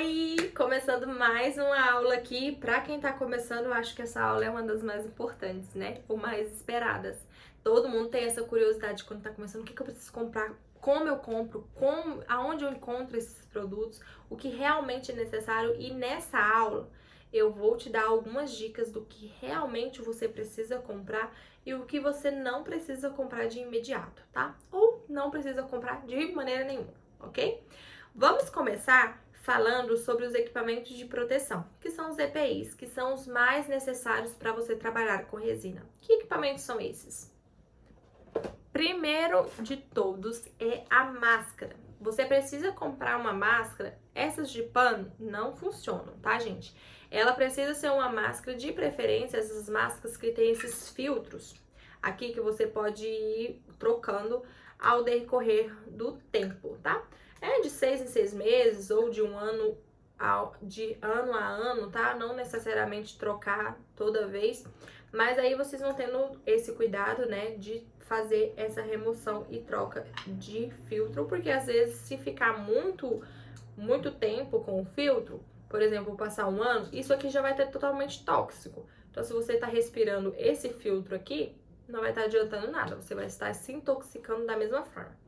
Oi! Começando mais uma aula aqui. Pra quem tá começando, eu acho que essa aula é uma das mais importantes, né? Ou mais esperadas. Todo mundo tem essa curiosidade quando tá começando. O que eu preciso comprar? Como eu compro? Aonde eu encontro esses produtos? O que realmente é necessário? E nessa aula, eu vou te dar algumas dicas do que realmente você precisa comprar e o que você não precisa comprar de imediato, tá? Ou não precisa comprar de maneira nenhuma, ok? Vamos começar falando sobre os equipamentos de proteção, que são os EPIs, que são os mais necessários para você trabalhar com resina. Que equipamentos são esses? Primeiro de todos é a máscara. Você precisa comprar uma máscara, essas de pano não funcionam, tá, gente? Ela precisa ser uma máscara, de preferência, essas máscaras que tem esses filtros aqui que você pode ir trocando ao decorrer do tempo, tá? É de 6 em 6 meses ou de ano a ano, tá? Não necessariamente trocar toda vez, mas aí vocês vão tendo esse cuidado, né, de fazer essa remoção e troca de filtro, porque às vezes se ficar muito tempo com o filtro, por exemplo, passar um ano, isso aqui já vai ter totalmente tóxico. Então, se você tá respirando esse filtro aqui, não vai estar adiantando nada, você vai estar se intoxicando da mesma forma.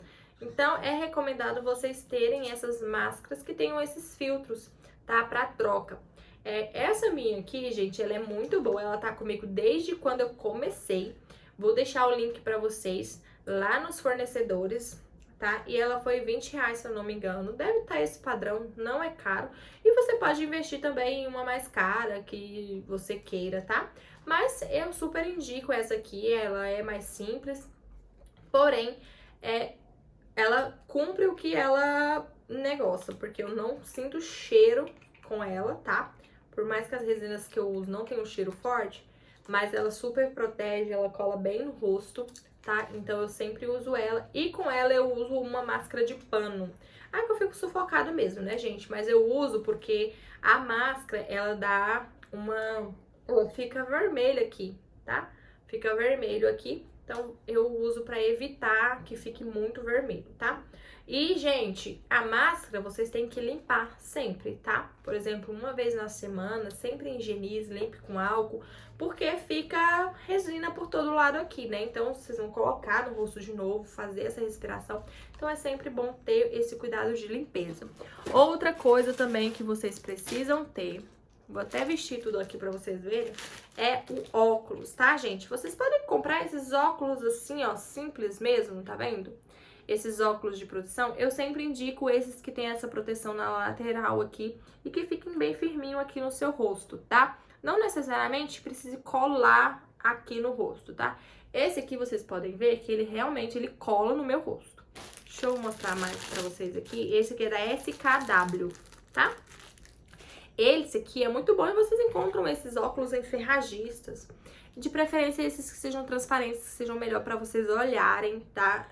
Então, é recomendado vocês terem essas máscaras que tenham esses filtros, tá? Pra troca. Essa minha aqui, gente, ela é muito boa, ela tá comigo desde quando eu comecei. Vou deixar o link pra vocês lá nos fornecedores, tá? E ela foi R$20, se eu não me engano. Deve estar esse padrão, não é caro. E você pode investir também em uma mais cara que você queira, tá? Mas eu super indico essa aqui, ela é mais simples, porém, ela cumpre o que ela negocia, porque eu não sinto cheiro com ela, tá? Por mais que as resinas que eu uso não tenham um cheiro forte, mas ela super protege, ela cola bem no rosto, tá? Então eu sempre uso ela. E com ela eu uso uma máscara de pano. Ah, que eu fico sufocada mesmo, né, gente? Mas eu uso porque a máscara, ela dá uma... Ela fica vermelha aqui, tá? Fica vermelho aqui. Então, eu uso pra evitar que fique muito vermelho, tá? E, gente, a máscara vocês têm que limpar sempre, tá? Por exemplo, uma vez na semana, sempre higienize, limpe com álcool, porque fica resina por todo lado aqui, né? Então, vocês vão colocar no rosto de novo, fazer essa respiração. Então, é sempre bom ter esse cuidado de limpeza. Outra coisa também que vocês precisam ter, vou até vestir tudo aqui pra vocês verem, é o óculos, tá, gente? Vocês podem comprar esses óculos assim, ó, simples mesmo, tá vendo? Esses óculos de proteção, eu sempre indico esses que tem essa proteção na lateral aqui e que fiquem bem firminho aqui no seu rosto, tá? Não necessariamente precise colar aqui no rosto, tá? Esse aqui vocês podem ver que ele realmente cola no meu rosto. Deixa eu mostrar mais pra vocês aqui. Esse aqui é da SKW, tá? Esse aqui é muito bom e vocês encontram esses óculos em ferragistas. De preferência esses que sejam transparentes, que sejam melhor pra vocês olharem, tá?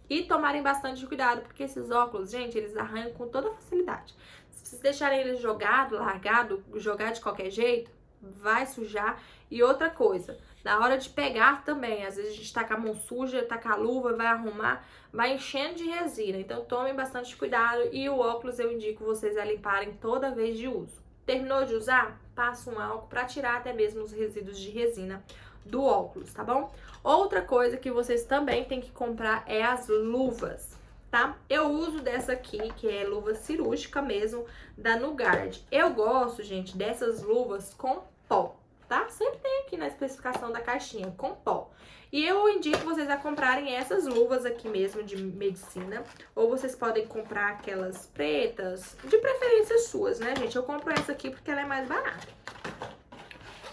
E tomarem bastante cuidado, porque esses óculos, gente, eles arranham com toda facilidade. Se vocês deixarem eles jogado, largado, jogar de qualquer jeito, vai sujar. E outra coisa, na hora de pegar também, às vezes a gente tá com a mão suja, tá com a luva, vai arrumar, vai enchendo de resina. Então tomem bastante cuidado e o óculos eu indico vocês a limparem toda vez de uso. Terminou de usar? Passa um álcool para tirar até mesmo os resíduos de resina do óculos, tá bom? Outra coisa que vocês também têm que comprar é as luvas, tá? Eu uso dessa aqui, que é luva cirúrgica mesmo, da Nugard. Eu gosto, gente, dessas luvas com pó, tá? Sempre tem aqui na especificação da caixinha, com pó. E eu indico vocês a comprarem essas luvas aqui mesmo de medicina, ou vocês podem comprar aquelas pretas, de preferência suas, né, gente? Eu compro essa aqui porque ela é mais barata.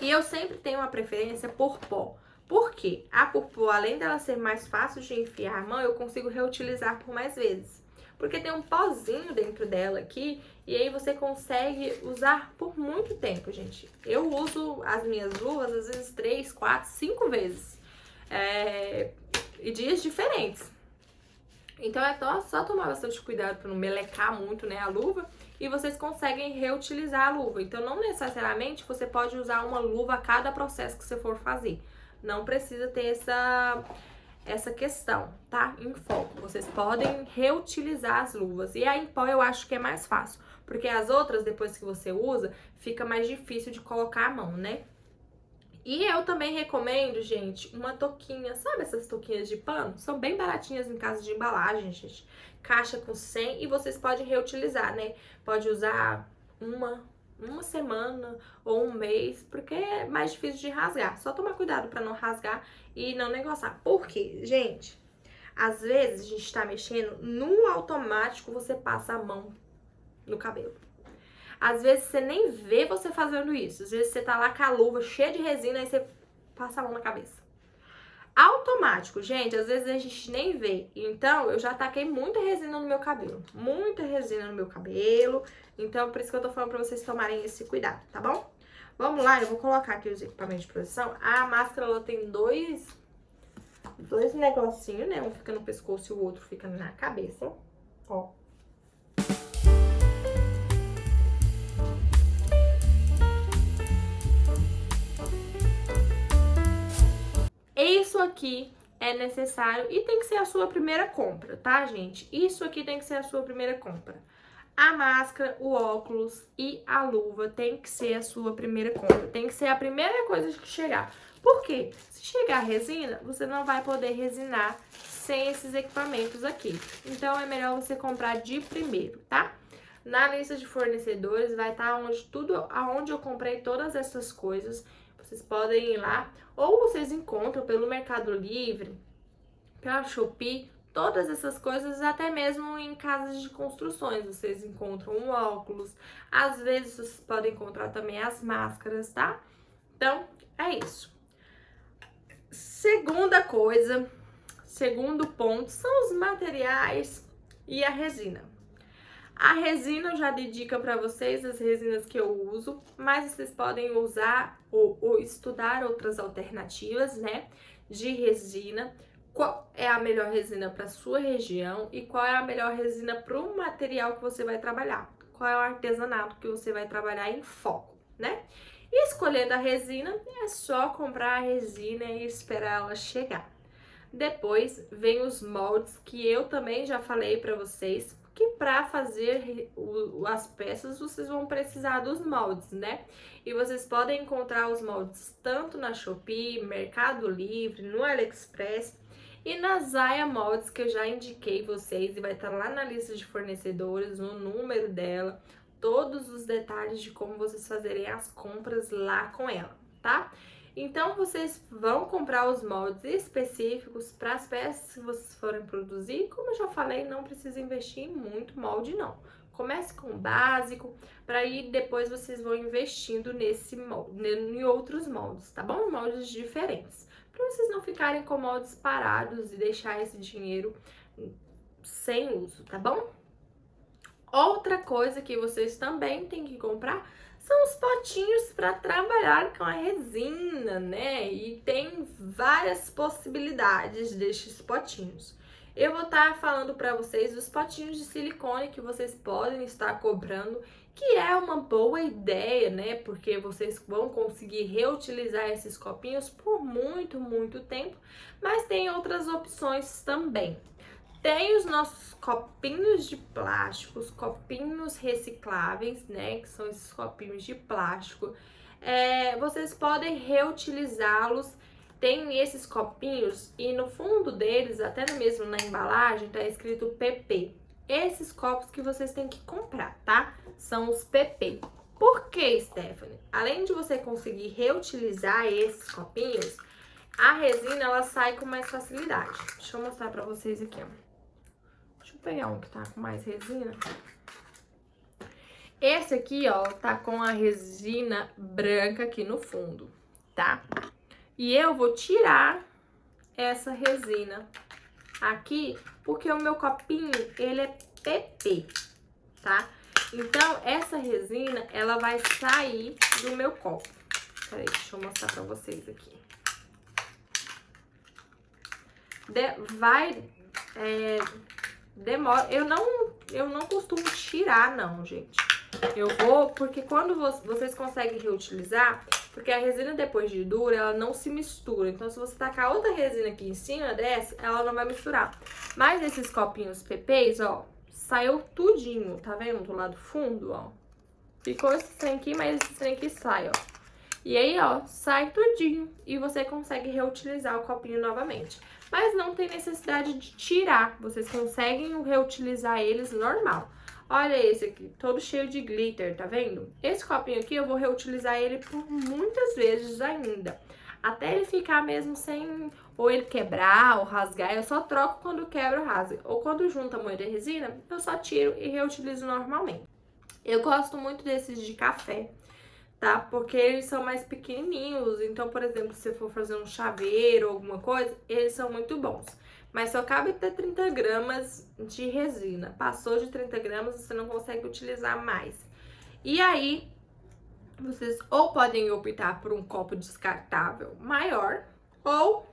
E eu sempre tenho uma preferência por pó. Por quê? A por pó, além dela ser mais fácil de enfiar a mão, eu consigo reutilizar por mais vezes. Porque tem um pozinho dentro dela aqui, e aí você consegue usar por muito tempo, gente. Eu uso as minhas luvas, às vezes 3, 4, 5 vezes. E dias diferentes. Então é só tomar bastante cuidado para não melecar muito, né, a luva. E vocês conseguem reutilizar a luva. Então não necessariamente você pode usar uma luva a cada processo que você for fazer. Não precisa ter essa questão, tá? Em foco. Vocês podem reutilizar as luvas. E a em pó eu acho que é mais fácil, porque as outras, depois que você usa, fica mais difícil de colocar a mão, né? E eu também recomendo, gente, uma touquinha. Sabe essas touquinhas de pano? São bem baratinhas em casa de embalagem, gente. Caixa com 100 e vocês podem reutilizar, né? Pode usar uma semana ou um mês, porque é mais difícil de rasgar. Só tomar cuidado pra não rasgar e não negociar. Por quê, gente? Às vezes a gente tá mexendo, no automático você passa a mão no cabelo. Às vezes você nem vê você fazendo isso. Às vezes você tá lá com a luva cheia de resina e você passa a mão na cabeça. Automático, gente, às vezes a gente nem vê. Então, eu já taquei muita resina no meu cabelo. Muita resina no meu cabelo. Então, por isso que eu tô falando pra vocês tomarem esse cuidado, tá bom? Vamos lá, eu vou colocar aqui os equipamentos de proteção. A máscara, ela tem dois negocinhos, né? Um fica no pescoço e o outro fica na cabeça. Ó. Isso aqui é necessário e tem que ser a sua primeira compra, tá, gente? Isso aqui tem que ser a sua primeira compra. A máscara, o óculos e a luva tem que ser a sua primeira compra. Tem que ser a primeira coisa que chegar. Por quê? Se chegar resina, você não vai poder resinar sem esses equipamentos aqui. Então, é melhor você comprar de primeiro, tá? Na lista de fornecedores vai estar aonde eu comprei todas essas coisas. Vocês podem ir lá, ou vocês encontram pelo Mercado Livre, pela Shopee, todas essas coisas, até mesmo em casas de construções. Vocês encontram um óculos, às vezes vocês podem encontrar também as máscaras, tá? Então, é isso. Segunda coisa, segundo ponto, são os materiais e a resina. A resina eu já dei dica pra vocês, as resinas que eu uso, mas vocês podem usar ou estudar outras alternativas, né, de resina. Qual é a melhor resina para sua região e qual é a melhor resina para o material que você vai trabalhar. Qual é o artesanato que você vai trabalhar em foco, né? E escolhendo a resina, é só comprar a resina e esperar ela chegar. Depois vem os moldes, que eu também já falei para vocês, que para fazer as peças vocês vão precisar dos moldes, né? E vocês podem encontrar os moldes tanto na Shopee, Mercado Livre, no AliExpress e na Zaya Moldes, que eu já indiquei vocês e vai estar lá na lista de fornecedores, o número dela, todos os detalhes de como vocês fazerem as compras lá com ela, tá? Então, vocês vão comprar os moldes específicos para as peças que vocês forem produzir. Como eu já falei, não precisa investir em muito molde, não. Comece com o básico, para aí depois vocês vão investindo nesse molde, em outros moldes, tá bom? Moldes diferentes. Para vocês não ficarem com moldes parados e deixar esse dinheiro sem uso, tá bom? Outra coisa que vocês também têm que comprar são os potinhos para trabalhar com a resina, né? E tem várias possibilidades destes potinhos. Eu vou estar falando para vocês dos potinhos de silicone que vocês podem estar comprando, que é uma boa ideia, né? Porque vocês vão conseguir reutilizar esses copinhos por muito, muito tempo, mas tem outras opções também. Tem os nossos copinhos de plástico, os copinhos recicláveis, né? Que são esses copinhos de plástico. Vocês podem reutilizá-los. Tem esses copinhos e no fundo deles, até mesmo na embalagem, tá escrito PP. Esses copos que vocês têm que comprar, tá? São os PP. Por que, Stephanie? Além de você conseguir reutilizar esses copinhos, a resina ela sai com mais facilidade. Deixa eu mostrar pra vocês aqui, ó. Deixa eu pegar um que tá com mais resina. Esse aqui, ó, tá com a resina branca aqui no fundo, tá? E eu vou tirar essa resina aqui, porque o meu copinho, ele é PP, tá? Então, essa resina, ela vai sair do meu copo. Peraí, deixa eu mostrar pra vocês aqui. Demora, eu não costumo tirar não, gente. Eu vou, porque quando vocês conseguem reutilizar, Porque a resina, depois de dura, ela não se mistura. Então, se você tacar outra resina aqui em cima dessa, ela não vai misturar. Mas esses copinhos PPs, ó, saiu tudinho, tá vendo? Do lado fundo, ó. Ficou esse trem aqui, mas esse trem aqui sai, ó. E aí, ó, sai tudinho e você consegue reutilizar o copinho novamente. Mas não tem necessidade de tirar, vocês conseguem reutilizar eles normal. Olha esse aqui, todo cheio de glitter, tá vendo? Esse copinho aqui eu vou reutilizar ele por muitas vezes ainda. Até ele ficar mesmo sem, ou ele quebrar ou rasgar, eu só troco quando quebra ou rasga. Ou quando junta muita resina, eu só tiro e reutilizo normalmente. Eu gosto muito desses de café, tá? Porque eles são mais pequenininhos, então, por exemplo, se você for fazer um chaveiro ou alguma coisa, eles são muito bons. Mas só cabe até 30 gramas de resina. Passou de 30 gramas, você não consegue utilizar mais. E aí, vocês ou podem optar por um copo descartável maior, ou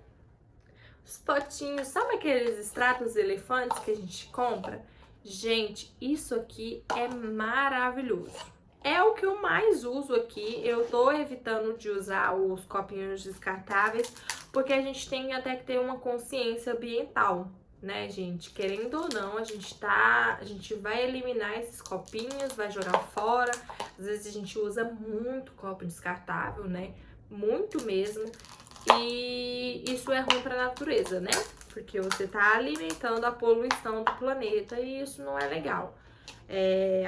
os potinhos, sabe aqueles extratos elefantes que a gente compra? Gente, isso aqui é maravilhoso. É o que eu mais uso aqui. Eu tô evitando de usar os copinhos descartáveis, porque a gente tem até que ter uma consciência ambiental, né, gente? Querendo ou não, a gente vai eliminar esses copinhos, vai jogar fora. Às vezes a gente usa muito copo descartável, né? Muito mesmo. E isso é ruim para a natureza, né? Porque você tá alimentando a poluição do planeta e isso não é legal.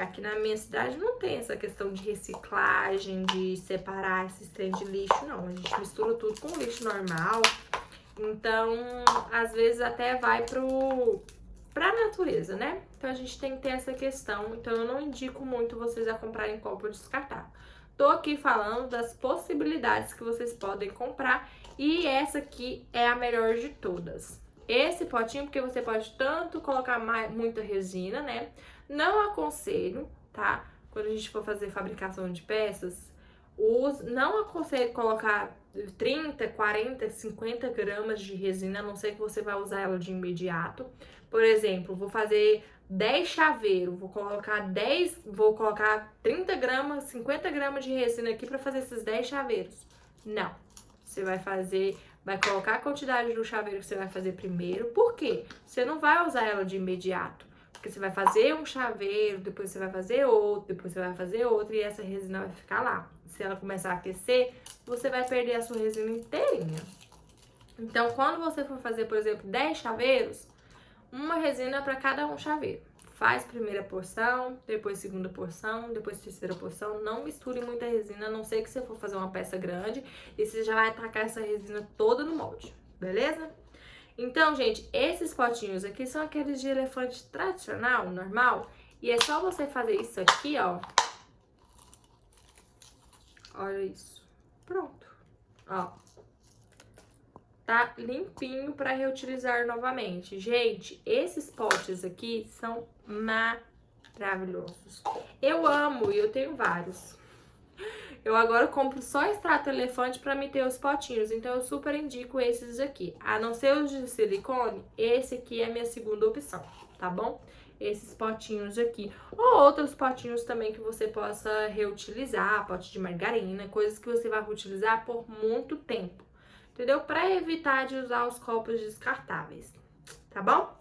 Aqui na minha cidade não tem essa questão de reciclagem, de separar esses trem de lixo, não. A gente mistura tudo com lixo normal. Então, às vezes até vai pra natureza, né? Então a gente tem que ter essa questão. Então eu não indico muito vocês a comprarem copo descartável. Tô aqui falando das possibilidades que vocês podem comprar e essa aqui é a melhor de todas. Esse potinho, porque você pode tanto colocar muita resina, né? Não aconselho, tá? Quando a gente for fazer fabricação de peças, não aconselho colocar 30, 40, 50 gramas de resina, a não ser que você vai usar ela de imediato. Por exemplo, vou fazer 10 chaveiros, vou colocar 30 gramas, 50 gramas de resina aqui para fazer esses 10 chaveiros. Não. Você vai colocar a quantidade do chaveiro que você vai fazer primeiro. Por quê? Você não vai usar ela de imediato. Porque você vai fazer um chaveiro, depois você vai fazer outro, depois você vai fazer outro e essa resina vai ficar lá. Se ela começar a aquecer, você vai perder a sua resina inteirinha. Então, quando você for fazer, por exemplo, 10 chaveiros, uma resina para cada um chaveiro. Faz primeira porção, depois segunda porção, depois terceira porção. Não misture muita resina, a não ser que você for fazer uma peça grande e você já vai tacar essa resina toda no molde, beleza? Então, gente, esses potinhos aqui são aqueles de elefante tradicional, normal. E é só você fazer isso aqui, ó. Olha isso. Pronto. Ó. Tá limpinho para reutilizar novamente. Gente, esses potes aqui são maravilhosos. Eu amo e eu tenho vários. Eu agora compro só extrato elefante para me ter os potinhos, então eu super indico esses aqui. A não ser os de silicone, esse aqui é a minha segunda opção, tá bom? Esses potinhos aqui. Ou outros potinhos também que você possa reutilizar, pote de margarina, coisas que você vai reutilizar por muito tempo. Entendeu? Para evitar de usar os copos descartáveis, tá bom?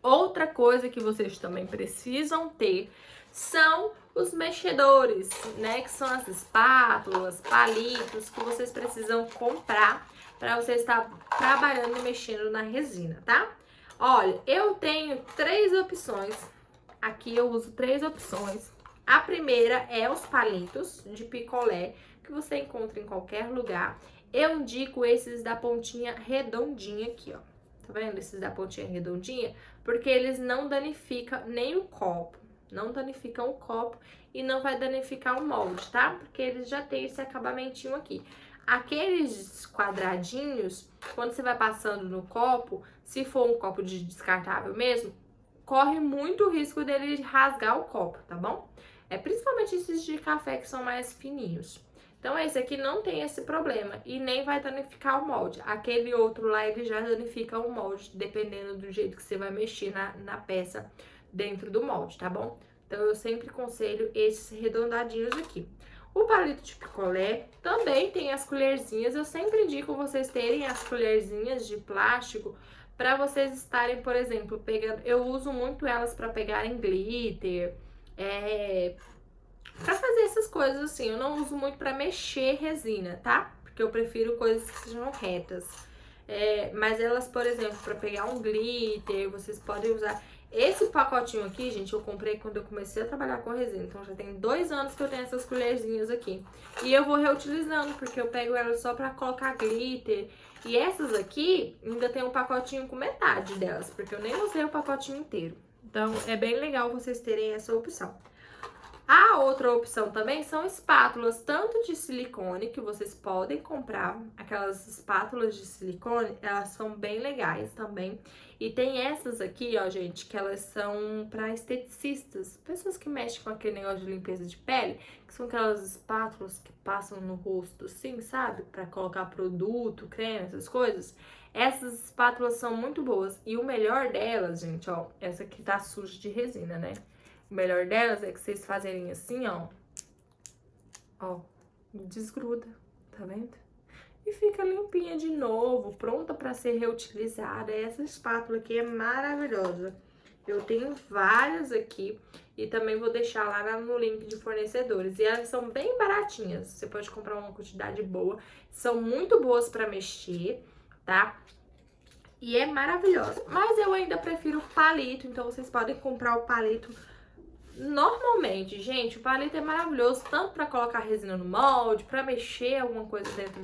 Outra coisa que vocês também precisam ter são os mexedores, né? Que são as espátulas, palitos que vocês precisam comprar para você estar trabalhando e mexendo na resina, tá? Olha, eu tenho 3 opções. Aqui eu uso 3 opções. A primeira é os palitos de picolé, que você encontra em qualquer lugar. Eu indico esses da pontinha redondinha aqui, ó. Tá vendo? Esses da pontinha redondinha, porque eles não danificam nem o copo. Não danificam o copo e não vai danificar o molde, tá? Porque eles já têm esse acabamentinho aqui. Aqueles quadradinhos, quando você vai passando no copo, se for um copo de descartável mesmo, corre muito risco dele rasgar o copo, tá bom? Principalmente esses de café que são mais fininhos. Então, esse aqui não tem esse problema e nem vai danificar o molde. Aquele outro lá, ele já danifica o molde, dependendo do jeito que você vai mexer na peça dentro do molde, tá bom? Então, eu sempre aconselho esses redondadinhos aqui. O palito de picolé também tem as colherzinhas. Eu sempre indico vocês terem as colherzinhas de plástico para vocês estarem, por exemplo, pegando. Eu uso muito elas para pegarem glitter, para fazer essas coisas assim. Eu não uso muito para mexer resina, tá? Porque eu prefiro coisas que sejam retas. Mas elas, por exemplo, para pegar um glitter, vocês podem usar. Esse pacotinho aqui, gente, eu comprei quando eu comecei a trabalhar com resina. Então já tem 2 anos que eu tenho essas colherzinhas aqui. E eu vou reutilizando, porque eu pego elas só pra colocar glitter. E essas aqui, ainda tem um pacotinho com metade delas, porque eu nem usei o pacotinho inteiro. Então é bem legal vocês terem essa opção. A outra opção também são espátulas, tanto de silicone, que vocês podem comprar. Aquelas espátulas de silicone, elas são bem legais também. E tem essas aqui, ó, gente, que elas são para esteticistas. Pessoas que mexem com aquele negócio de limpeza de pele, que são aquelas espátulas que passam no rosto, assim, sabe? Para colocar produto, creme, essas coisas. Essas espátulas são muito boas. E o melhor delas, gente, ó, essa aqui tá suja de resina, né? O melhor delas é que vocês fazerem assim, ó. Ó, desgruda, tá vendo? E fica limpinha de novo, pronta para ser reutilizada. Essa espátula aqui é maravilhosa. Eu tenho várias aqui e também vou deixar lá no link de fornecedores. E elas são bem baratinhas, você pode comprar uma quantidade boa. São muito boas para mexer, tá? E é maravilhosa. Mas eu ainda prefiro o palito, então vocês podem comprar o palito normalmente. Gente, o palito é maravilhoso, tanto para colocar resina no molde, para mexer alguma coisa dentro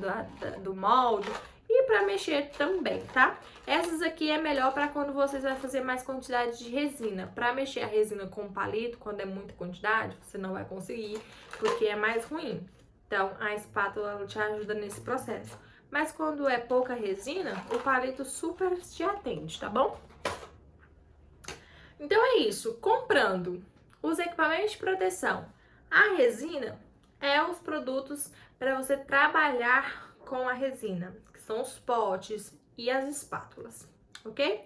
do molde e para mexer também, tá? Essas aqui é melhor para quando vocês vão fazer mais quantidade de resina. Para mexer a resina com o palito, quando é muita quantidade, você não vai conseguir, porque é mais ruim. Então, a espátula te ajuda nesse processo. Mas quando é pouca resina, o palito super te atende, tá bom? Então é isso, comprando os equipamentos de proteção, a resina é os produtos para você trabalhar com a resina, que são os potes e as espátulas, ok?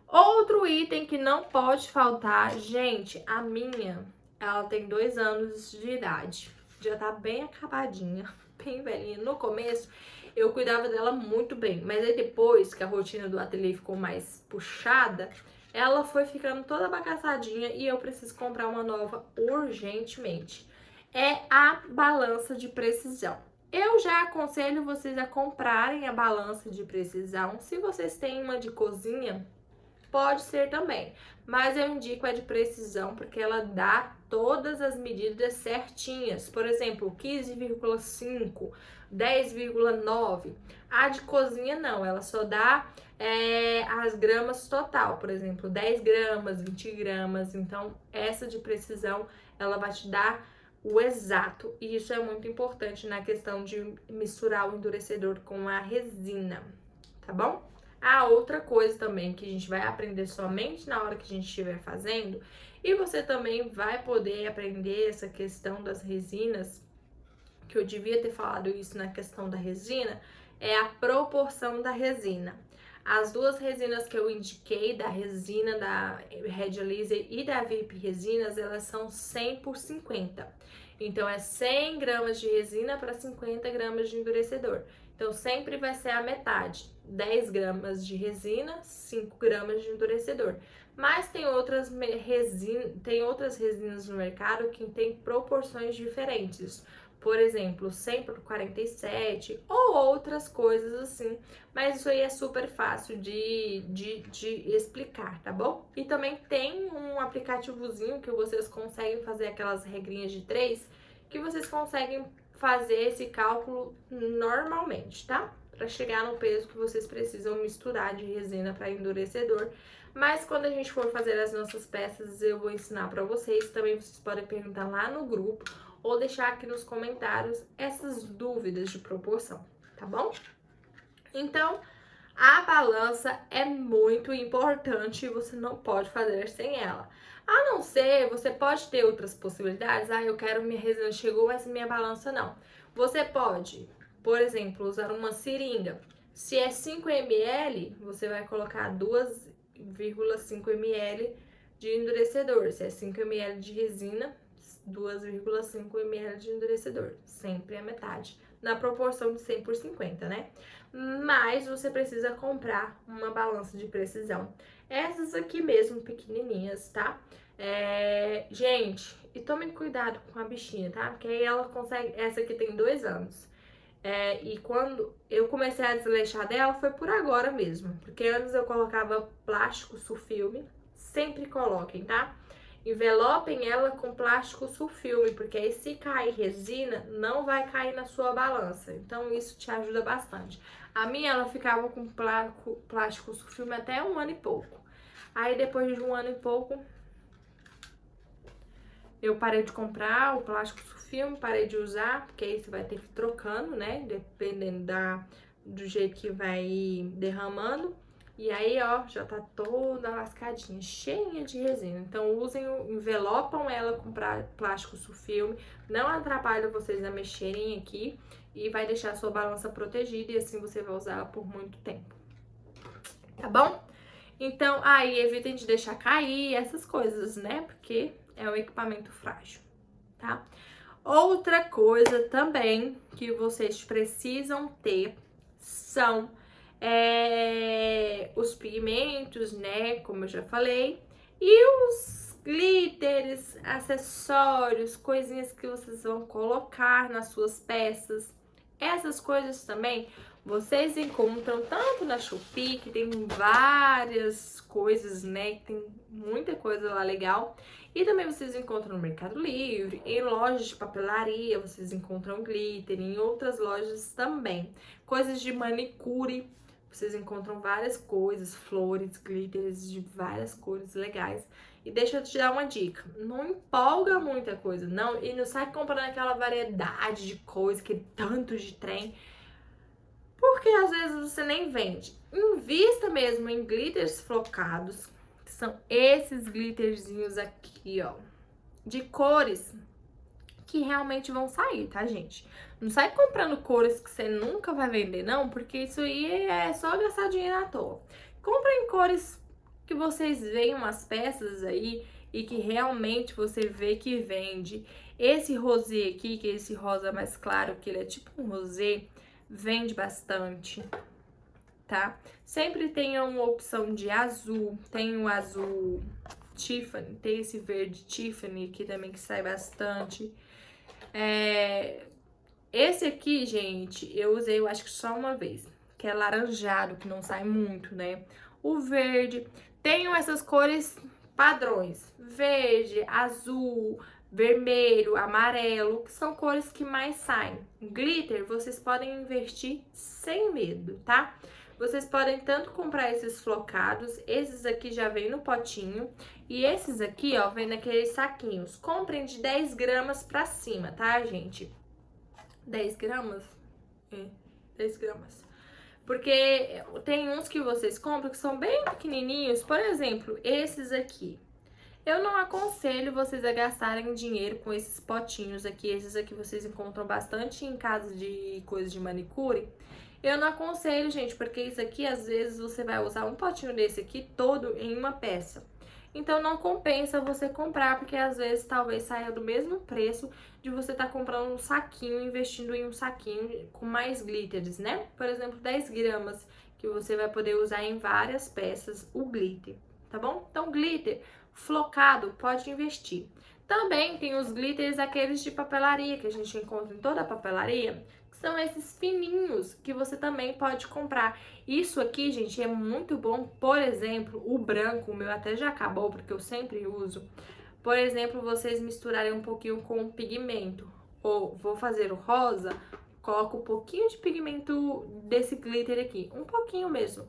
Outro item que não pode faltar, gente, a minha, ela tem 2 anos de idade, já tá bem acabadinha, bem velhinha. No começo eu cuidava dela muito bem, mas aí depois que a rotina do ateliê ficou mais puxada, ela foi ficando toda bagaçadinha e eu preciso comprar uma nova urgentemente. É a balança de precisão. Eu já aconselho vocês a comprarem a balança de precisão. Se vocês têm uma de cozinha, pode ser também, mas eu indico a de precisão porque ela dá todas as medidas certinhas. Por exemplo, 15,5, 10,9. A de cozinha não, ela só dá as gramas total, por exemplo, 10 gramas, 20 gramas. Então, essa de precisão, ela vai te dar o exato, e isso é muito importante na questão de misturar o endurecedor com a resina, tá bom? A outra coisa também que a gente vai aprender somente na hora que a gente estiver fazendo, e você também vai poder aprender essa questão das resinas, que eu devia ter falado isso na questão da resina, é a proporção da resina. As duas resinas que eu indiquei, da resina da Red Laser e da VIP Resinas, elas são 100 por 50. Então, é 100 gramas de resina para 50 gramas de endurecedor. Então, sempre vai ser a metade. 10 gramas de resina, 5 gramas de endurecedor. Mas tem outras resinas no mercado que tem proporções diferentes. Por exemplo, 100 por 47 ou outras coisas assim. Mas isso aí é super fácil de explicar, tá bom? E também tem um aplicativozinho que vocês conseguem fazer aquelas regrinhas de 3, que vocês conseguem fazer esse cálculo normalmente, tá? Para chegar no peso que vocês precisam misturar de resina para endurecedor. Mas quando a gente for fazer as nossas peças, eu vou ensinar para vocês. Também vocês podem perguntar lá no grupo ou deixar aqui nos comentários essas dúvidas de proporção, tá bom? Então, a balança é muito importante e você não pode fazer sem ela. A não ser, você pode ter outras possibilidades. Ah, eu quero minha resina chegou, mas minha balança não. Você pode, por exemplo, usar uma seringa. Se é 5 ml, você vai colocar 2,5 ml de endurecedor. Se é 5 ml de resina, 2,5 ml de endurecedor. Sempre a metade. Na proporção de 100 por 50, né? Mas você precisa comprar uma balança de precisão. Essas aqui mesmo, pequenininhas, tá? Gente, e tomem cuidado com a bichinha, tá? Porque aí ela consegue... Essa aqui tem 2 anos. E quando eu comecei a desleixar dela, foi por agora mesmo. Porque antes eu colocava plástico sulfilme. Sempre coloquem, tá? Envelopem ela com plástico sulfilme, porque aí se cair resina, não vai cair na sua balança. Então isso te ajuda bastante. A minha, ela ficava com plástico sulfilme até 1 ano e pouco. Aí depois de 1 ano e pouco, eu parei de comprar o plástico sulfilme, parei de usar, porque aí você vai ter que ir trocando, né? Dependendo do jeito que vai derramando. E aí, ó, já tá toda lascadinha, cheinha de resina. Então, envelopam ela com plástico sulfilme. Não atrapalha vocês a mexerem aqui. E vai deixar a sua balança protegida e assim você vai usar ela por muito tempo. Tá bom? Então, aí, evitem de deixar cair essas coisas, né? Porque é um equipamento frágil, tá? Outra coisa também que vocês precisam ter são os pigmentos, né? Como eu já falei. E os glitters, acessórios, coisinhas que vocês vão colocar nas suas peças. Essas coisas também vocês encontram tanto na Shopee, que tem várias coisas, né? Tem muita coisa lá legal. E também vocês encontram no Mercado Livre, em lojas de papelaria, vocês encontram glitter, em outras lojas também. Coisas de manicure, vocês encontram várias coisas, flores, glitters de várias cores legais. E deixa eu te dar uma dica, não empolga muita coisa, não, e não sai comprando aquela variedade de coisa, que tanto de trem, porque às vezes você nem vende. Invista mesmo em glitters flocados, que são esses glitterzinhos aqui, ó, de cores que realmente vão sair, tá, gente? Não sai comprando cores que você nunca vai vender, não, porque isso aí é só gastar dinheiro à toa. Compra em cores que vocês veem umas peças aí e que realmente você vê que vende. Esse rosé aqui, que é esse rosa mais claro, que ele é tipo um rosé, vende bastante, tá? Sempre tem uma opção de azul, tem o azul Tiffany, tem esse verde Tiffany aqui também que sai bastante. Esse aqui, gente, eu usei, eu acho que só uma vez, que é laranjado, que não sai muito, né? O verde, tenho essas cores padrões, verde, azul, vermelho, amarelo, que são cores que mais saem. Glitter, vocês podem investir sem medo, tá? Vocês podem tanto comprar esses flocados, esses aqui já vem no potinho, e esses aqui, ó, vem naqueles saquinhos. Comprem de 10 gramas pra cima, tá, gente? 10 gramas? 10 gramas. Porque tem uns que vocês compram que são bem pequenininhos, por exemplo, esses aqui. Eu não aconselho vocês a gastarem dinheiro com esses potinhos aqui. Esses aqui vocês encontram bastante em casa de coisas de manicure. Eu não aconselho, gente, porque isso aqui, às vezes, você vai usar um potinho desse aqui todo em uma peça. Então, não compensa você comprar, porque às vezes talvez saia do mesmo preço de você estar comprando um saquinho, investindo em um saquinho com mais glitters, né? Por exemplo, 10 gramas, que você vai poder usar em várias peças o glitter, tá bom? Então, glitter flocado, pode investir. Também tem os glitters, aqueles de papelaria, que a gente encontra em toda a papelaria, que são esses fininhos, que você também pode comprar. Isso aqui, gente, é muito bom. Por exemplo, o branco, o meu até já acabou, porque eu sempre uso. Por exemplo, vocês misturarem um pouquinho com o pigmento. Ou vou fazer o rosa, coloco um pouquinho de pigmento desse glitter aqui. Um pouquinho mesmo.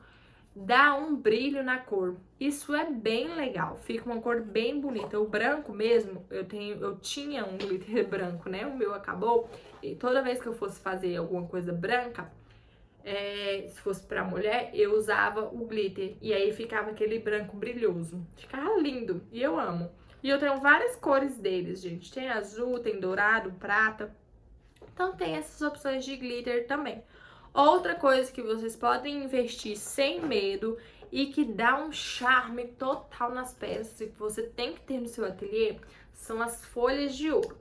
Dá um brilho na cor. Isso é bem legal, fica uma cor bem bonita. O branco mesmo, eu tinha um glitter branco, né? O meu acabou. E toda vez que eu fosse fazer alguma coisa branca, se fosse pra mulher, eu usava o glitter. E aí ficava aquele branco brilhoso. Ficava lindo. E eu amo. E eu tenho várias cores deles, gente. Tem azul, tem dourado, prata. Então tem essas opções de glitter também. Outra coisa que vocês podem investir sem medo e que dá um charme total nas peças e que você tem que ter no seu ateliê são as folhas de ouro.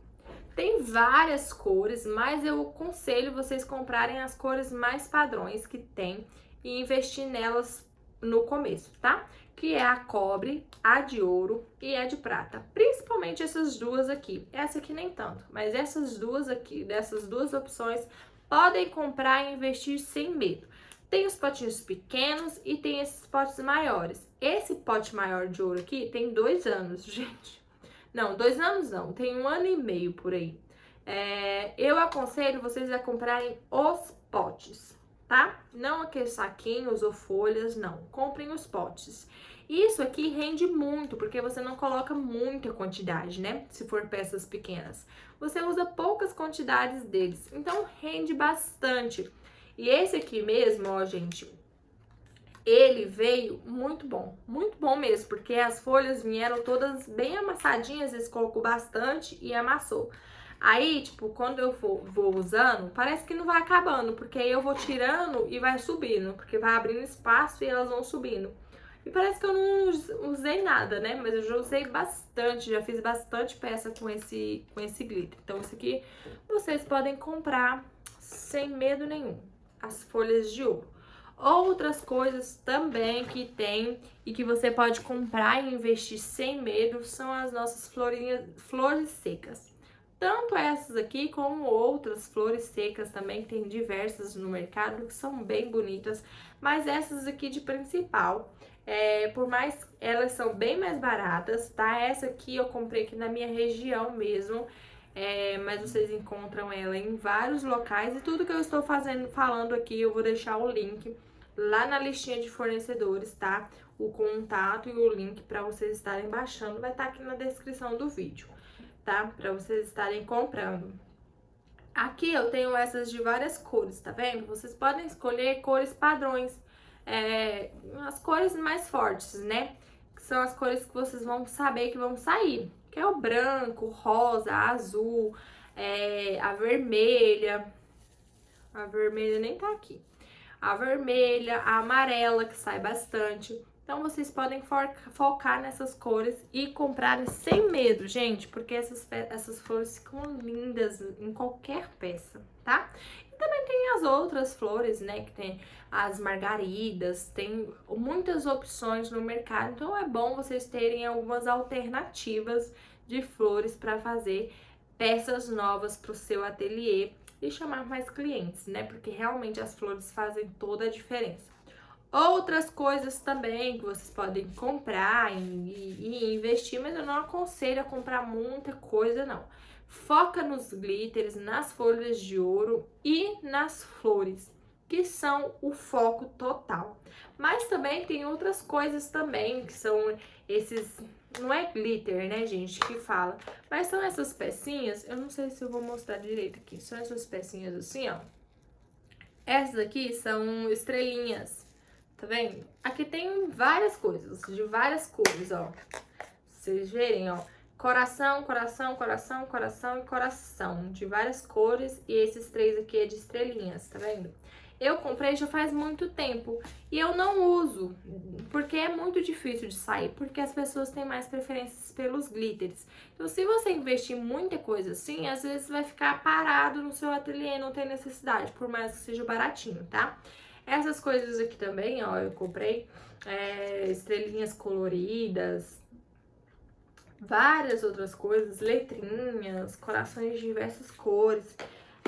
Tem várias cores, mas eu aconselho vocês comprarem as cores mais padrões que tem e investir nelas no começo, tá? Que é a cobre, a de ouro e a de prata. Principalmente essas duas aqui. Essa aqui nem tanto, mas essas duas aqui, dessas duas opções, podem comprar e investir sem medo. Tem os potinhos pequenos e tem esses potes maiores. Esse pote maior de ouro aqui tem 2 anos, gente. Não, 2 anos não, tem 1 ano e meio por aí. Eu aconselho vocês a comprarem os potes, tá? Não aqueles saquinhos ou folhas, não. Comprem os potes. Isso aqui rende muito, porque você não coloca muita quantidade, né? Se for peças pequenas. Você usa poucas quantidades deles, então rende bastante. E esse aqui mesmo, ó, gente, ele veio muito bom mesmo, porque as folhas vieram todas bem amassadinhas, eles colocou bastante e amassou. Aí, tipo, quando eu vou usando, parece que não vai acabando, porque aí eu vou tirando e vai subindo, porque vai abrindo espaço e elas vão subindo. E parece que eu não usei nada, né? Mas eu já usei bastante, já fiz bastante peça com esse glitter. Então, isso aqui vocês podem comprar sem medo nenhum, as folhas de ouro. Outras coisas também que tem e que você pode comprar e investir sem medo são as nossas flores secas. Tanto essas aqui como outras flores secas também, que tem diversas no mercado, que são bem bonitas. Mas essas aqui de principal, por mais elas são bem mais baratas, tá? Essa aqui eu comprei aqui na minha região mesmo. Mas vocês encontram ela em vários locais e tudo que eu estou falando aqui, eu vou deixar o link lá na listinha de fornecedores, tá? O contato e o link para vocês estarem baixando vai estar aqui na descrição do vídeo, tá? Para vocês estarem comprando. Aqui eu tenho essas de várias cores, tá vendo? Vocês podem escolher cores padrões, as cores mais fortes, né? Que são as cores que vocês vão saber que vão sair, que é o branco, rosa, azul, a vermelha nem tá aqui. A vermelha, a amarela, que sai bastante. Então, vocês podem focar nessas cores e comprarem sem medo, gente, porque essas flores ficam lindas em qualquer peça, tá? E também tem as outras flores, né, que tem as margaridas, tem muitas opções no mercado, então é bom vocês terem algumas alternativas de flores para fazer peças novas para o seu ateliê e chamar mais clientes, né? Porque realmente as flores fazem toda a diferença. Outras coisas também que vocês podem comprar e investir, mas eu não aconselho a comprar muita coisa, não. Foca nos glitters, nas folhas de ouro e nas flores, que são o foco total. Mas também tem outras coisas também, que são esses... Não é glitter, né, gente, que fala. Mas são essas pecinhas, eu não sei se eu vou mostrar direito aqui. São essas pecinhas assim, ó. Essas aqui são estrelinhas, tá vendo? Aqui tem várias coisas, de várias cores, ó. Vocês verem, ó. Coração, coração, coração, coração e coração. De várias cores. E esses 3 aqui é de estrelinhas, tá vendo? Eu comprei já faz muito tempo e eu não uso, porque é muito difícil de sair, porque as pessoas têm mais preferências pelos glitters. Então, se você investir muita coisa assim, às vezes vai ficar parado no seu ateliê, não tem necessidade, por mais que seja baratinho, tá? Essas coisas aqui também, ó, eu comprei estrelinhas coloridas, várias outras coisas, letrinhas, corações de diversas cores.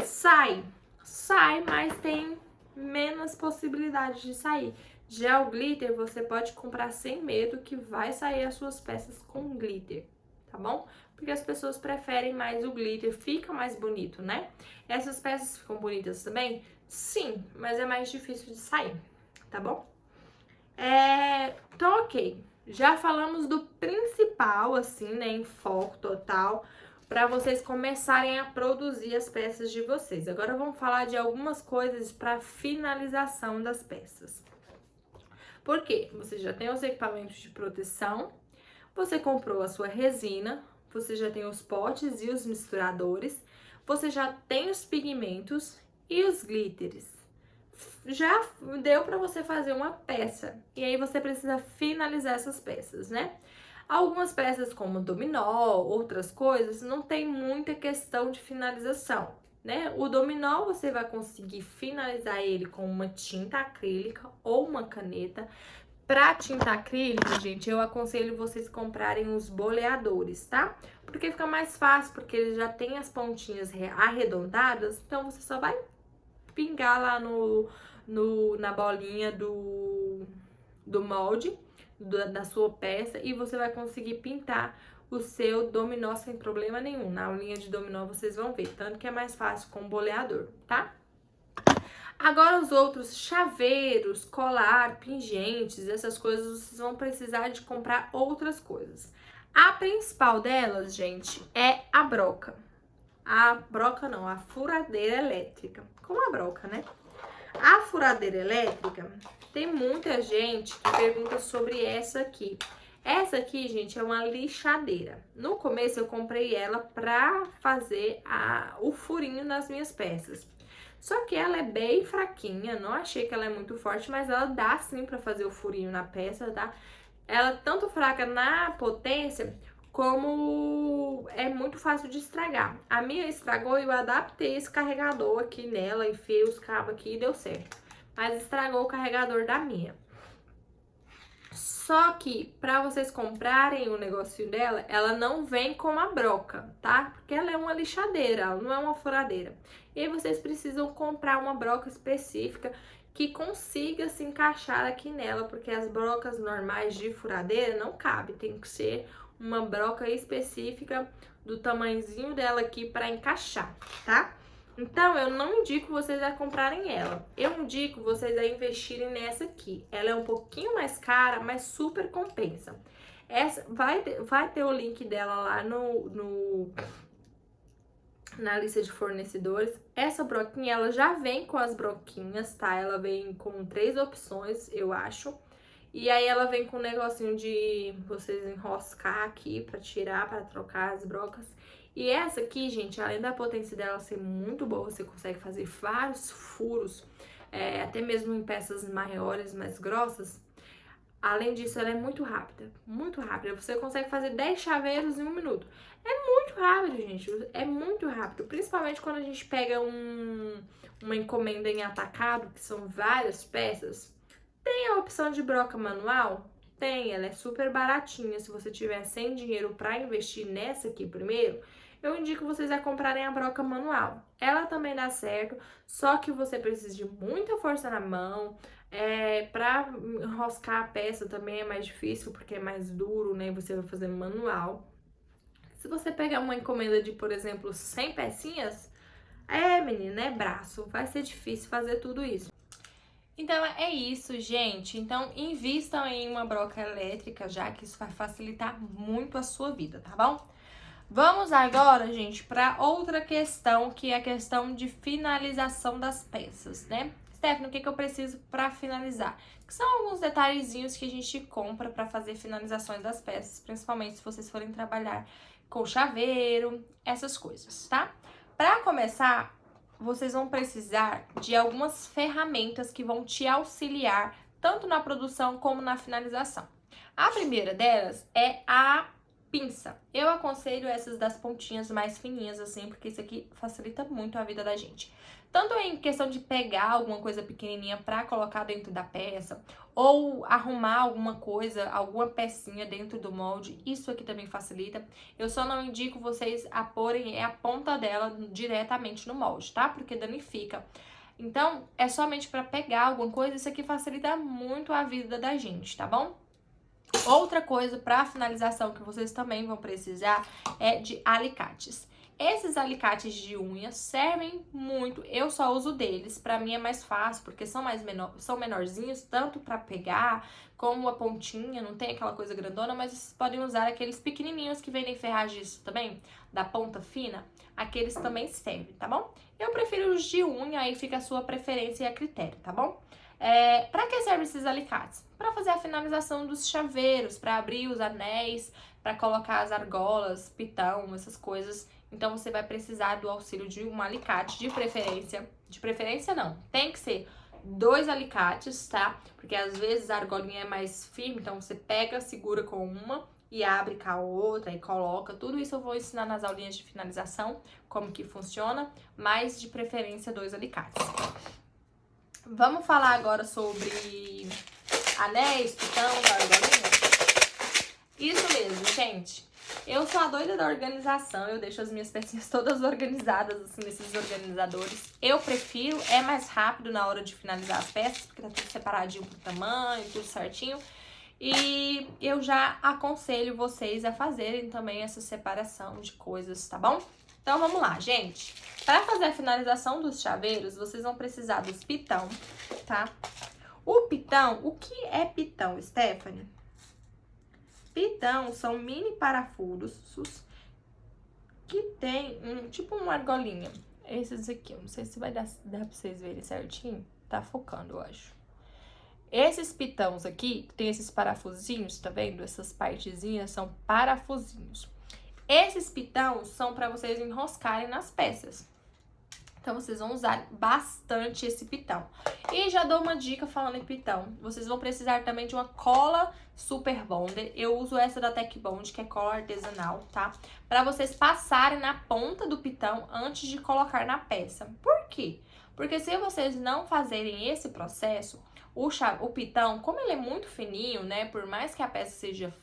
Sai, mas tem menos possibilidade de sair. Já o glitter você pode comprar sem medo que vai sair as suas peças com glitter, tá bom? Porque as pessoas preferem mais o glitter, fica mais bonito, né? Essas peças ficam bonitas também? Sim, mas é mais difícil de sair, tá bom? Então, ok. Já falamos do principal, assim, né, em foco total, para vocês começarem a produzir as peças de vocês. Agora vamos falar de algumas coisas para finalização das peças. Por quê? Você já tem os equipamentos de proteção, você comprou a sua resina, você já tem os potes e os misturadores, você já tem os pigmentos e os glitters. Já deu para você fazer uma peça e aí você precisa finalizar essas peças, né? Algumas peças como dominó, outras coisas, não tem muita questão de finalização, né? O dominó você vai conseguir finalizar ele com uma tinta acrílica ou uma caneta. Pra tinta acrílica, gente, eu aconselho vocês comprarem os boleadores, tá? Porque fica mais fácil, porque ele já tem as pontinhas arredondadas, então você só vai pingar lá na bolinha do molde, da sua peça, e você vai conseguir pintar o seu dominó sem problema nenhum. Na aulinha de dominó vocês vão ver, tanto que é mais fácil com boleador, tá? Agora os outros chaveiros, colar, pingentes, essas coisas, vocês vão precisar de comprar outras coisas. A principal delas, gente, é a broca. A broca não, a furadeira elétrica. Como a broca, né? A furadeira elétrica, tem muita gente que pergunta sobre essa aqui. Essa aqui, gente, é uma lixadeira. No começo eu comprei ela pra fazer o furinho nas minhas peças. Só que ela é bem fraquinha, não achei que ela é muito forte, mas ela dá sim pra fazer o furinho na peça, tá? Ela é tanto fraca na potência, como é muito fácil de estragar. A minha estragou e eu adaptei esse carregador aqui nela, enfiei os cabos aqui e deu certo. Mas estragou o carregador da minha. Só que, pra vocês comprarem o negocinho dela, ela não vem com a broca, tá? Porque ela é uma lixadeira, ela não é uma furadeira. E aí vocês precisam comprar uma broca específica que consiga se encaixar aqui nela, porque as brocas normais de furadeira não cabem. Tem que ser uma broca específica do tamanhozinho dela aqui pra encaixar, tá? Então, eu não indico vocês a comprarem ela. Eu indico vocês a investirem nessa aqui. Ela é um pouquinho mais cara, mas super compensa. Essa vai ter o link dela lá na lista de fornecedores. Essa broquinha, ela já vem com as broquinhas, tá? Ela vem com 3 opções, eu acho. E aí ela vem com um negocinho de vocês enroscar aqui pra tirar, pra trocar as brocas. E essa aqui, gente, além da potência dela ser muito boa, você consegue fazer vários furos, até mesmo em peças maiores, mais grossas. Além disso, ela é muito rápida, muito rápida. Você consegue fazer 10 chaveiros em 1 minuto. É muito rápido, gente, é muito rápido. Principalmente quando a gente pega uma encomenda em atacado, que são várias peças. Tem a opção de broca manual? Tem, ela é super baratinha. Se você tiver sem dinheiro para investir nessa aqui primeiro, eu indico vocês a comprarem a broca manual. Ela também dá certo, só que você precisa de muita força na mão. Para enroscar a peça também é mais difícil, porque é mais duro, né? Você vai fazer manual. Se você pegar uma encomenda de, por exemplo, 100 pecinhas, menina, é braço. Vai ser difícil fazer tudo isso. Então é isso, gente. Então invistam em uma broca elétrica, já que isso vai facilitar muito a sua vida, tá bom? Vamos agora, gente, para outra questão, que é a questão de finalização das peças, né? Stephanie, o que eu preciso para finalizar? Que são alguns detalhezinhos que a gente compra para fazer finalizações das peças, principalmente se vocês forem trabalhar com chaveiro, essas coisas, tá? Para começar, vocês vão precisar de algumas ferramentas que vão te auxiliar tanto na produção como na finalização. A primeira delas é a pinça. Eu aconselho essas das pontinhas mais fininhas, assim, porque isso aqui facilita muito a vida da gente. Tanto em questão de pegar alguma coisa pequenininha pra colocar dentro da peça, ou arrumar alguma coisa, alguma pecinha dentro do molde, isso aqui também facilita. Eu só não indico vocês a porem a ponta dela diretamente no molde, tá? Porque danifica. Então, é somente pra pegar alguma coisa, isso aqui facilita muito a vida da gente, tá bom? Outra coisa para finalização que vocês também vão precisar é de alicates. Esses alicates de unha servem muito, eu só uso deles, para mim é mais fácil, porque são menorzinhos, tanto para pegar como a pontinha, não tem aquela coisa grandona, mas vocês podem usar aqueles pequenininhos que vendem ferragens também, da ponta fina, aqueles também servem, tá bom? Eu prefiro os de unha, aí fica a sua preferência e a critério, tá bom? Para que servem esses alicates? Para fazer a finalização dos chaveiros, para abrir os anéis, para colocar as argolas, pitão, essas coisas. Então você vai precisar do auxílio de um alicate, de preferência não, tem que ser 2 alicates, tá? Porque às vezes a argolinha é mais firme, então você pega, segura com uma, e abre com a outra e coloca. Tudo isso eu vou ensinar nas aulinhas de finalização, como que funciona, mas de preferência 2 alicates. Vamos falar agora sobre anéis, pitão, argolinha? Isso mesmo, gente. Eu sou a doida da organização, eu deixo as minhas pecinhas todas organizadas, assim, nesses organizadores. Eu prefiro, é mais rápido na hora de finalizar as peças, porque tá tudo separadinho pro tamanho, tudo certinho. E eu já aconselho vocês a fazerem também essa separação de coisas, tá bom? Então vamos lá, gente. Para fazer a finalização dos chaveiros, vocês vão precisar dos pitão, tá? O pitão, o que é pitão, Stephanie? Pitão são mini parafusos que tem tipo uma argolinha. Esses aqui, eu não sei se vai dar pra vocês verem certinho. Tá focando, eu acho. Esses pitãos aqui, tem esses parafusinhos, tá vendo? Essas partezinhas são parafusinhos. Esses pitãos são para vocês enroscarem nas peças. Então, vocês vão usar bastante esse pitão. E já dou uma dica falando em pitão. Vocês vão precisar também de uma cola Super Bonder. Eu uso essa da Tech Bond, que é cola artesanal, tá? Para vocês passarem na ponta do pitão antes de colocar na peça. Por quê? Porque se vocês não fazerem esse processo, o pitão, como ele é muito fininho, né? Por mais que a peça seja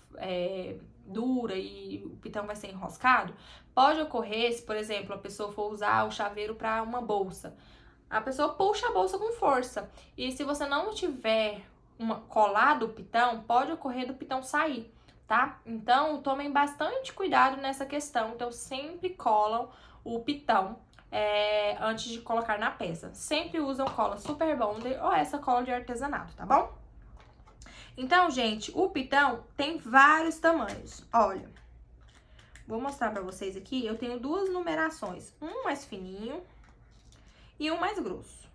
dura e o pitão vai ser enroscado, pode ocorrer se, por exemplo, a pessoa for usar o chaveiro para uma bolsa. A pessoa puxa a bolsa com força. E se você não tiver colado o pitão, pode ocorrer do pitão sair, tá? Então, tomem bastante cuidado nessa questão. Então, sempre colam o pitão antes de colocar na peça. Sempre usam cola Super Bonder ou essa cola de artesanato, tá bom? Então, gente, o pitão tem vários tamanhos. Olha, vou mostrar pra vocês aqui. Eu tenho duas numerações. Um mais fininho e um mais grosso.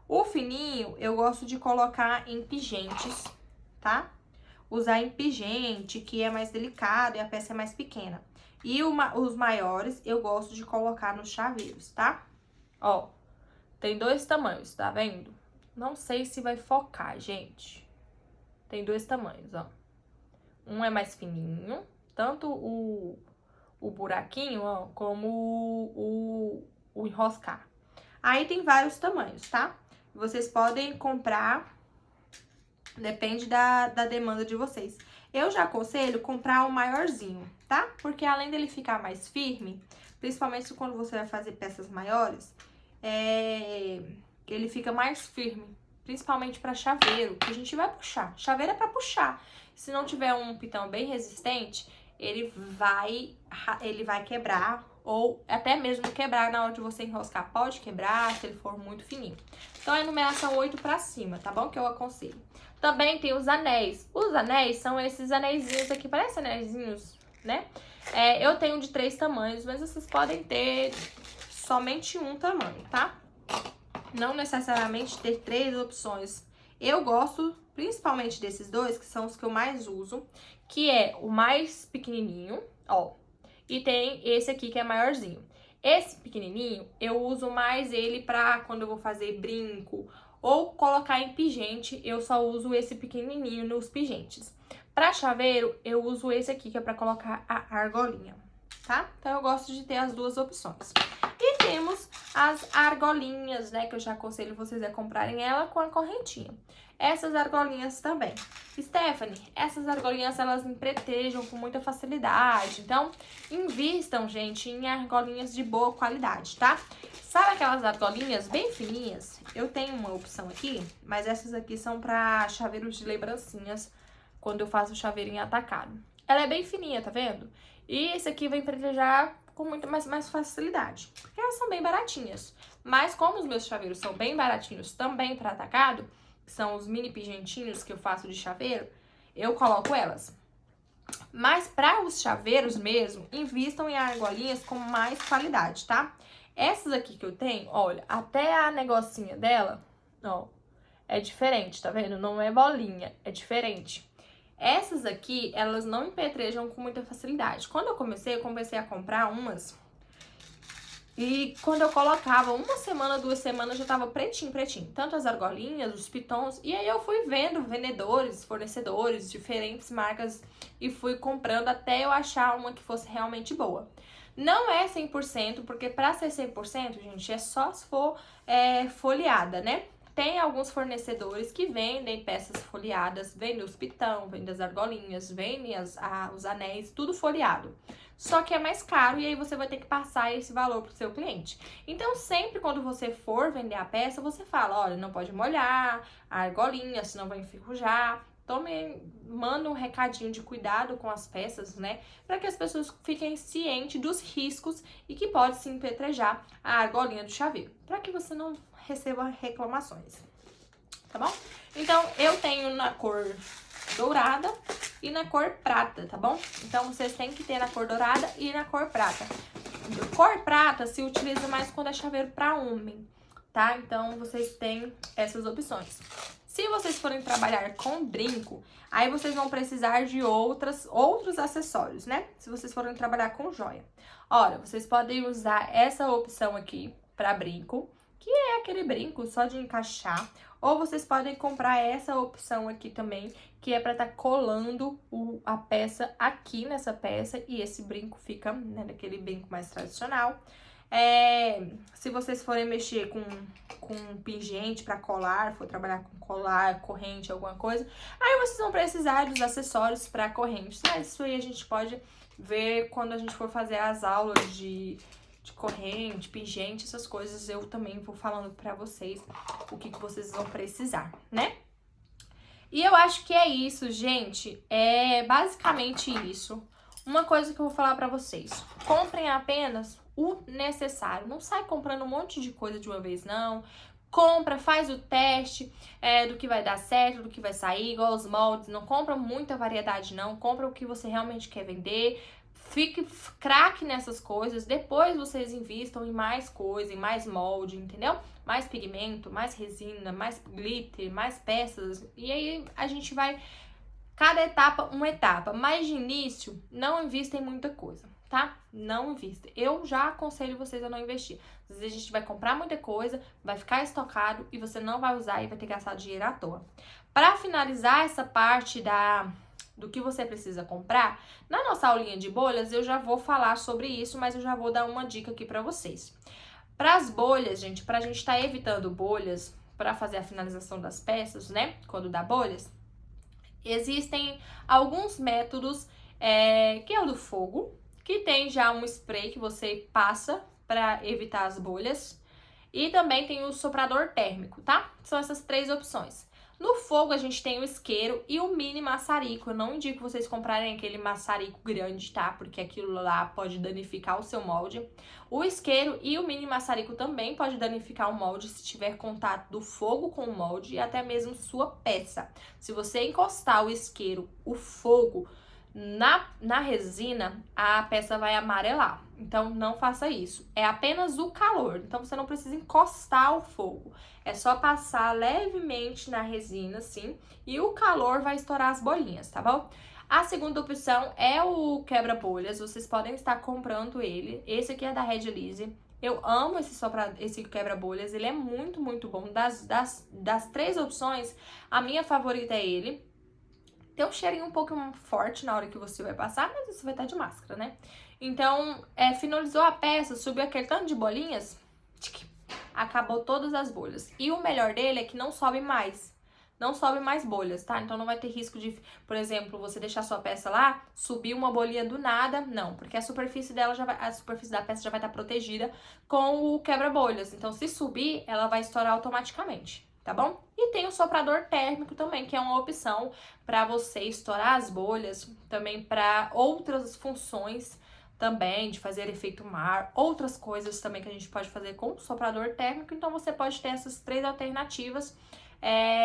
O fininho, eu gosto de colocar em pingentes, tá? Usar em pingente, que é mais delicado e a peça é mais pequena. E os maiores, eu gosto de colocar nos chaveiros, tá? Ó, tem dois tamanhos, tá vendo? Não sei se vai focar, gente. Tem dois tamanhos, ó. Um é mais fininho, tanto o buraquinho, ó, como o enroscar. Aí tem vários tamanhos, tá? Vocês podem comprar, depende da demanda de vocês. Eu já aconselho comprar um maiorzinho, tá? Porque além dele ficar mais firme, principalmente quando você vai fazer peças maiores, ele fica mais firme. Principalmente para chaveiro, que a gente vai puxar. Chaveiro é para puxar. Se não tiver um pitão bem resistente, ele vai quebrar ou até mesmo quebrar na hora de você enroscar. Pode quebrar se ele for muito fininho. Então, é numeração 8 para cima, tá bom? Que eu aconselho. Também tem os anéis. Os anéis são esses anéisinhos aqui, parecem anéisinhos, né? Eu tenho de 3 tamanhos, mas vocês podem ter somente um tamanho, tá? Não necessariamente ter 3 opções. Eu gosto principalmente desses dois, que são os que eu mais uso, que é o mais pequenininho, ó, e tem esse aqui que é maiorzinho. Esse pequenininho, eu uso mais ele pra quando eu vou fazer brinco ou colocar em pingente, eu só uso esse pequenininho nos pingentes. Pra chaveiro, eu uso esse aqui, que é pra colocar a argolinha, tá? Então, eu gosto de ter as duas opções. E temos as argolinhas, né, que eu já aconselho vocês a comprarem ela com a correntinha. Essas argolinhas também. Stephanie, essas argolinhas, elas empretejam com muita facilidade. Então, invistam, gente, em argolinhas de boa qualidade, tá? Sabe aquelas argolinhas bem fininhas? Eu tenho uma opção aqui, mas essas aqui são pra chaveiros de lembrancinhas, quando eu faço chaveiro em atacado. Ela é bem fininha, tá vendo? E esse aqui vai empretejar com muito mais facilidade, porque elas são bem baratinhas. Mas como os meus chaveiros são bem baratinhos também para atacado, que são os mini pingentinhos que eu faço de chaveiro, eu coloco elas. Mas para os chaveiros mesmo, invistam em argolinhas com mais qualidade, tá? Essas aqui que eu tenho, olha, até a negocinha dela, ó, é diferente, tá vendo? Não é bolinha, é diferente. Essas aqui, elas não empetrejam com muita facilidade. Quando eu comecei a comprar umas E quando eu colocava, 1 semana, 2 semanas, já tava pretinho, pretinho. Tanto as argolinhas, os pitons. E aí eu fui vendo vendedores, fornecedores, diferentes marcas e fui comprando até eu achar uma que fosse realmente boa. Não é 100%, porque pra ser 100%, gente, é só se for folheada, né? Tem alguns fornecedores que vendem peças folheadas, vendem os pitão, vendem as argolinhas, vendem os anéis, tudo folheado. Só que é mais caro e aí você vai ter que passar esse valor pro seu cliente. Então, sempre quando você for vender a peça, você fala, olha, não pode molhar a argolinha, senão vai enferrujar. Manda um recadinho de cuidado com as peças, né? Para que as pessoas fiquem cientes dos riscos e que pode se empetrejar a argolinha do chaveiro. Para que você não receba reclamações, tá bom? Então, eu tenho na cor dourada e na cor prata, tá bom? Então, vocês têm que ter na cor dourada e na cor prata. Cor prata se utiliza mais quando é chaveiro para homem, tá? Então, vocês têm essas opções. Se vocês forem trabalhar com brinco, aí vocês vão precisar de outros acessórios, né? Se vocês forem trabalhar com joia. Ora, vocês podem usar essa opção aqui para brinco, que é aquele brinco só de encaixar. Ou vocês podem comprar essa opção aqui também, que é para estar colando a peça aqui nessa peça. E esse brinco fica, né, daquele brinco mais tradicional. Se vocês forem mexer com pingente para colar, for trabalhar com colar, corrente, alguma coisa, aí vocês vão precisar dos acessórios para correntes. Mas isso aí a gente pode ver quando a gente for fazer as aulas de corrente, pingente, essas coisas. Eu também vou falando para vocês o que vocês vão precisar, né? E eu acho que é isso, gente. É basicamente isso. Uma coisa que eu vou falar pra vocês. Comprem apenas o necessário. Não sai comprando um monte de coisa de uma vez, não. Compra, faz o teste do que vai dar certo, do que vai sair, igual os moldes. Não compra muita variedade, não. Compra o que você realmente quer vender. Fique craque nessas coisas. Depois vocês invistam em mais coisa, em mais molde, entendeu? Mais pigmento, mais resina, mais glitter, mais peças. E aí a gente vai... Cada etapa, uma etapa. Mas de início, não invista em muita coisa, tá? Não invista. Eu já aconselho vocês a não investir. Às vezes a gente vai comprar muita coisa, vai ficar estocado e você não vai usar e vai ter que gastar dinheiro à toa. Para finalizar essa parte do que você precisa comprar, na nossa aulinha de bolhas eu já vou falar sobre isso, mas eu já vou dar uma dica aqui para vocês. Para as bolhas, gente, pra gente estar evitando bolhas, para fazer a finalização das peças, né? Quando dá bolhas, existem alguns métodos, que é o do fogo, que tem já um spray que você passa para evitar as bolhas. E também tem o soprador térmico, tá? São essas 3 opções. No fogo a gente tem o isqueiro e o mini maçarico. Eu não indico vocês comprarem aquele maçarico grande, tá? Porque aquilo lá pode danificar o seu molde. O isqueiro e o mini maçarico também pode danificar o molde se tiver contato do fogo com o molde e até mesmo sua peça. Se você encostar o isqueiro, o fogo na resina, a peça vai amarelar. Então, não faça isso. É apenas o calor. Então, você não precisa encostar o fogo. É só passar levemente na resina, assim, e o calor vai estourar as bolinhas, tá bom? A segunda opção é o quebra-bolhas. Vocês podem estar comprando ele. Esse aqui é da Red Lise. Eu amo esse quebra-bolhas. Ele é muito, muito bom. Das 3 opções, a minha favorita é ele. Tem um cheirinho um pouco forte na hora que você vai passar, mas você vai estar de máscara, né? Então, finalizou a peça, subiu aquele tanto de bolinhas, acabou todas as bolhas. E o melhor dele é que não sobe mais. Não sobe mais bolhas, tá? Então não vai ter risco de, por exemplo, você deixar sua peça lá, subir uma bolinha do nada. Não, porque a superfície dela a superfície da peça já vai estar protegida com o quebra-bolhas. Então, se subir, ela vai estourar automaticamente, tá bom? E tem o soprador térmico também, que é uma opção para você estourar as bolhas, também para outras funções também, de fazer efeito mar, outras coisas também que a gente pode fazer com o soprador térmico. Então, você pode ter essas 3 alternativas,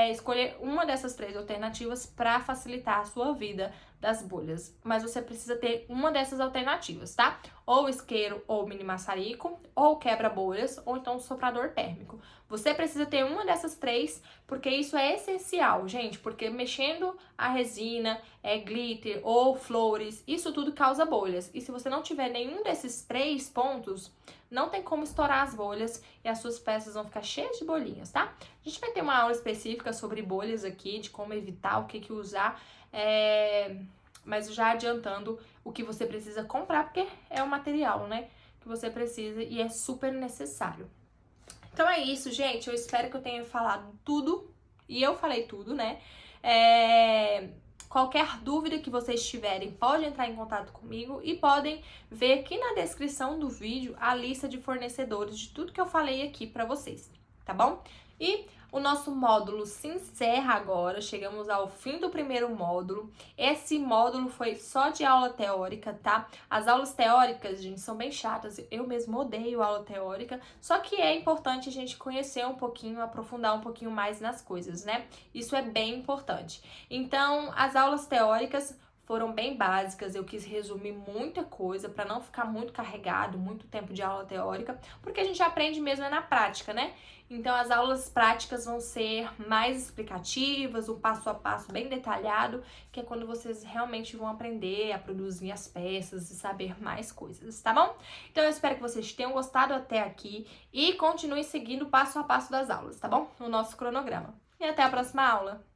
escolher uma dessas 3 alternativas para facilitar a sua vida das bolhas, mas você precisa ter uma dessas alternativas, tá? Ou isqueiro, ou mini maçarico, ou quebra-bolhas, ou então soprador térmico. Você precisa ter uma dessas três, porque isso é essencial, gente, porque mexendo a resina, glitter ou flores, isso tudo causa bolhas. E se você não tiver nenhum desses três pontos, não tem como estourar as bolhas e as suas peças vão ficar cheias de bolinhas, tá? A gente vai ter uma aula específica sobre bolhas aqui, de como evitar, o que usar, mas já adiantando o que você precisa comprar, porque é o material, né, que você precisa e é super necessário. Então é isso, gente. Eu espero que eu tenha falado tudo. E eu falei tudo, né? Qualquer dúvida que vocês tiverem, pode entrar em contato comigo e podem ver aqui na descrição do vídeo a lista de fornecedores de tudo que eu falei aqui pra vocês, tá bom? E o nosso módulo se encerra agora, chegamos ao fim do primeiro módulo. Esse módulo foi só de aula teórica, tá? As aulas teóricas, gente, são bem chatas, eu mesmo odeio aula teórica, só que é importante a gente conhecer um pouquinho, aprofundar um pouquinho mais nas coisas, né? Isso é bem importante. Então, as aulas teóricas foram bem básicas, eu quis resumir muita coisa para não ficar muito carregado, muito tempo de aula teórica, porque a gente aprende mesmo na prática, né? Então as aulas práticas vão ser mais explicativas, um passo a passo bem detalhado, que é quando vocês realmente vão aprender a produzir as peças e saber mais coisas, tá bom? Então eu espero que vocês tenham gostado até aqui e continuem seguindo o passo a passo das aulas, tá bom? O nosso cronograma. E até a próxima aula!